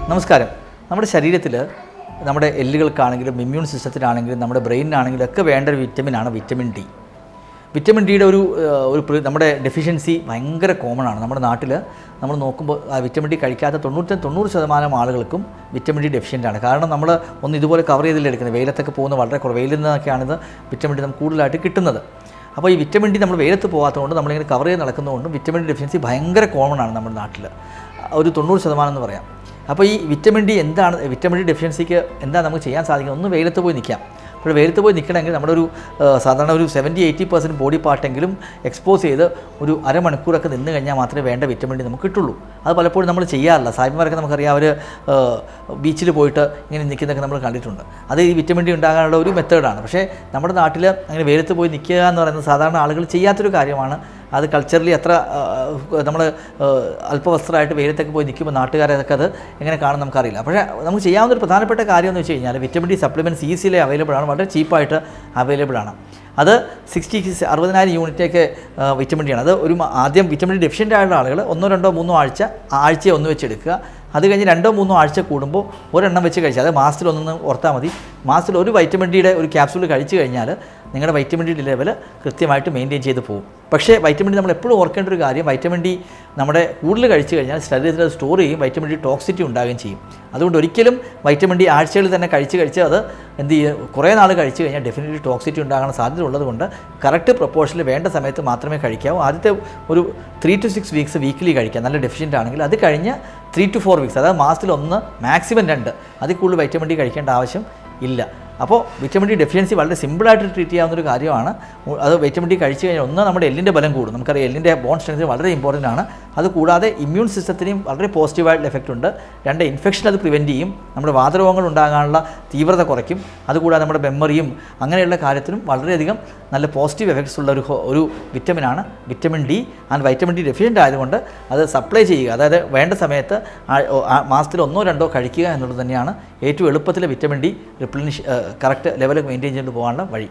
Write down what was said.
നമസ്കാരം. നമ്മുടെ ശരീരത്തിൽ നമ്മുടെ എല്ലുകൾക്കാണെങ്കിലും ഇമ്മ്യൂൺ സിസ്റ്റത്തിനാണെങ്കിലും നമ്മുടെ ബ്രെയിനിനാണെങ്കിലും ഒക്കെ വേണ്ട ഒരു വിറ്റമിനാണ് വിറ്റമിൻ ഡി. വിറ്റമിൻ ഡിയുടെ ഒരു നമ്മുടെ ഡെഫിഷ്യൻസി ഭയങ്കര കോമൺ ആണ്. നമ്മുടെ നാട്ടിൽ നമ്മൾ നോക്കുമ്പോൾ വിറ്റമിൻ ഡി കഴിക്കാത്ത 90% ആളുകൾക്കും വിറ്റമിൻ ഡി ഡെഫിഷ്യൻ്റാണ്. കാരണം നമ്മൾ ഒന്ന് ഇതുപോലെ കവർ ചെയ്തില്ല എടുക്കുന്നത്. വെയിലത്തൊക്കെ പോകുന്ന വളരെ കുറവ്, വെയിലിൽ നിന്നൊക്കെയാണിത് വിറ്റമിൻ ഡി നമുക്ക് കൂടുതലായിട്ട് കിട്ടുന്നത്. അപ്പോൾ ഈ വിറ്റമിൻ ഡി നമ്മൾ വെയിലത്ത് പോകാത്തതുകൊണ്ട് നമ്മളിങ്ങനെ കവർ ചെയ്ത് നടക്കുന്നതുകൊണ്ടും വിറ്റമിൻ ഡി ഡെഫിഷ്യൻസി ഭയങ്കര കോമൺ ആണ് നമ്മുടെ നാട്ടിൽ, ഒരു 90% എന്ന് പറയാം. അപ്പോൾ ഈ വിറ്റമിൻ ഡി എന്താണ്, വിറ്റമിൻ ഡി ഡെഫിഷ്യൻസിക്ക് എന്താ നമുക്ക് ചെയ്യാൻ സാധിക്കുന്നത്? ഒന്ന് വെയിലത്ത് പോയി നിൽക്കാം. അപ്പോൾ വെയിലത്ത് പോയി നിൽക്കണമെങ്കിൽ നമ്മുടെ സാധാരണ ഒരു 70-80% ബോഡി പാർട്ടെങ്കിലും എക്സ്പോസ് ചെയ്ത് ഒരു അരമണിക്കൂറൊക്കെ നിന്ന് കഴിഞ്ഞാൽ മാത്രമേ വേണ്ട വിറ്റമിൻ ഡി നമുക്ക് കിട്ടുള്ളൂ. അത് പലപ്പോഴും നമ്മൾ ചെയ്യാറില്ല. സായിപ്പന്മാരൊക്കെ നമുക്കറിയാം, അവർ ബീച്ചിൽ പോയിട്ട് ഇങ്ങനെ നിൽക്കുന്നതൊക്കെ നമ്മൾ കണ്ടിട്ടുണ്ട്. അത് ഈ വിറ്റമിൻ ഡി ഉണ്ടാകാനുള്ള ഒരു മെത്തേഡാണ്. പക്ഷേ നമ്മുടെ നാട്ടിൽ അങ്ങനെ വെയിലത്ത് പോയി നിൽക്കുക എന്ന് പറയുന്നത് സാധാരണ ആളുകൾ ചെയ്യാത്തൊരു കാര്യമാണ്. അത് കൾച്ചറലി അത്ര നമ്മൾ അല്പവസ്ത്രമായിട്ട് വെയിലത്തൊക്കെ പോയി നിൽക്കുമ്പോൾ നാട്ടുകാരൊക്കെ അത് എങ്ങനെ കാണും നമുക്കറിയില്ല. പക്ഷേ നമുക്ക് ചെയ്യാവുന്നൊരു പ്രധാനപ്പെട്ട കാര്യം എന്ന് വെച്ച് കഴിഞ്ഞാൽ vitamin D supplements easily available ആണ്, വളരെ ചീപ്പായിട്ട് അവൈലബിൾ ആണ്. അത് 60,000 യൂണിറ്റൊക്കെ വിറ്റമിൻ ഡി ആണ്. അത് ആദ്യം വിറ്റമിൻ ഡി ഡെഫിഷ്യൻ്റ് ആയിട്ടുള്ള ആളുകൾ 1-2-3 ആഴ്ചയെ ഒന്ന് വെച്ചെടുക്കുക. അത് കഴിഞ്ഞ് 2-3 ആഴ്ച കൂടുമ്പോൾ ഒരെണ്ണം വെച്ച് കഴിച്ചാൽ, അത് മാസത്തിൽ ഒന്നെന്ന് ഓർത്താൽ മതി. മാസത്തിൽ ഒരു വൈറ്റമിൻ ഡിയുടെ ഒരു ക്യാപ്സൂൾ കഴിച്ചു കഴിഞ്ഞാൽ നിങ്ങളുടെ വൈറ്റമിൻ ഡി ലെവൽ കൃത്യമായിട്ട് മെയിൻറ്റെയിൻ ചെയ്ത് പോകും. പക്ഷേ വൈറ്റമിൻ ഡി നമ്മൾ എപ്പോഴും ഓർക്കേണ്ട ഒരു കാര്യം, വൈറ്റമിൻ ഡി നമ്മുടെ കൂടുതൽ കഴിച്ചു കഴിഞ്ഞാൽ ശരീരത്തിൽ അത് സ്റ്റോർ ചെയ്യും, വൈറ്റമിൻ ഡി ടോക്സിറ്റി ഉണ്ടാകുകയും ചെയ്യും. അതുകൊണ്ട് ഒരിക്കലും വൈറ്റമിൻ ഡി ആഴ്ചകളിൽ തന്നെ കഴിച്ച് അത് എന്ത് ചെയ്യും, കുറേ നാൾ കഴിച്ചു കഴിഞ്ഞാൽ ഡെഫിനറ്റ്ലി ടോക്സിറ്റി ഉണ്ടാകാൻ സാധ്യത ഉള്ളതുകൊണ്ട് കറക്റ്റ് പ്രൊപ്പോർഷനിൽ വേണ്ട സമയത്ത് മാത്രമേ കഴിക്കാവൂ. ആദ്യത്തെ ഒരു 3 to 6 വീക്സ് വീക്കിലി കഴിക്കാം, നല്ല ഡെഫിഷ്യൻ്റ് ആണെങ്കിൽ. അത് കഴിഞ്ഞ് 3 to 4 വീക്സ്, അതായത് മാസത്തിൽ 1, മാക്സിമം 2, അതിൽ കൂടുതൽ വൈറ്റമിൻ ഡി കഴിക്കേണ്ട ആവശ്യം ഇല്ല. അപ്പോൾ വിറ്റമിൻ ഡി ഡെഫിഷ്യൻസി വളരെ സിമ്പിളായിട്ട് ട്രീറ്റ് ചെയ്യാവുന്നൊരു കാര്യമാണ്. അത് വിറ്റമിൻ ഡി കഴിച്ചു കഴിഞ്ഞാൽ ഒന്ന് നമ്മുടെ എല്ലിൻ്റെ ബലം കൂടും. നമുക്കറിയാം എല്ലിൻ്റെ ബോൺ സ്ട്രെങ്ത് വളരെ ഇമ്പോർട്ടൻ്റ് ആണ്. അതുകൂടാതെ ഇമ്മ്യൂൺ സിസ്റ്റത്തിനെയും വളരെ പോസിറ്റീവായിട്ടുള്ള എഫക്റ്റ് ഉണ്ട്. 2, ഇൻഫെക്ഷൻ അത് പ്രിവെൻറ്റ് ചെയ്യും, നമ്മുടെ വാതരോഗങ്ങൾ ഉണ്ടാകാനുള്ള തീവ്രത കുറയ്ക്കും. അതുകൂടാതെ നമ്മുടെ മെമ്മറിയും അങ്ങനെയുള്ള കാര്യത്തിനും വളരെയധികം നല്ല പോസിറ്റീവ് എഫക്ട്സ് ഉള്ള ഒരു വിറ്റമിനാണ് vitamin D. And vitamin D deficient ആയതുകൊണ്ട് അത് സപ്ലൈ ചെയ്യുക, അതായത് വേണ്ട സമയത്ത് മാസത്തിൽ 1-2 കഴിക്കുക എന്നുള്ളത് തന്നെയാണ് ഏറ്റവും എളുപ്പത്തിൽ vitamin D replenish correct level maintain ചെയ്ത് പോകാനുള്ള വഴി.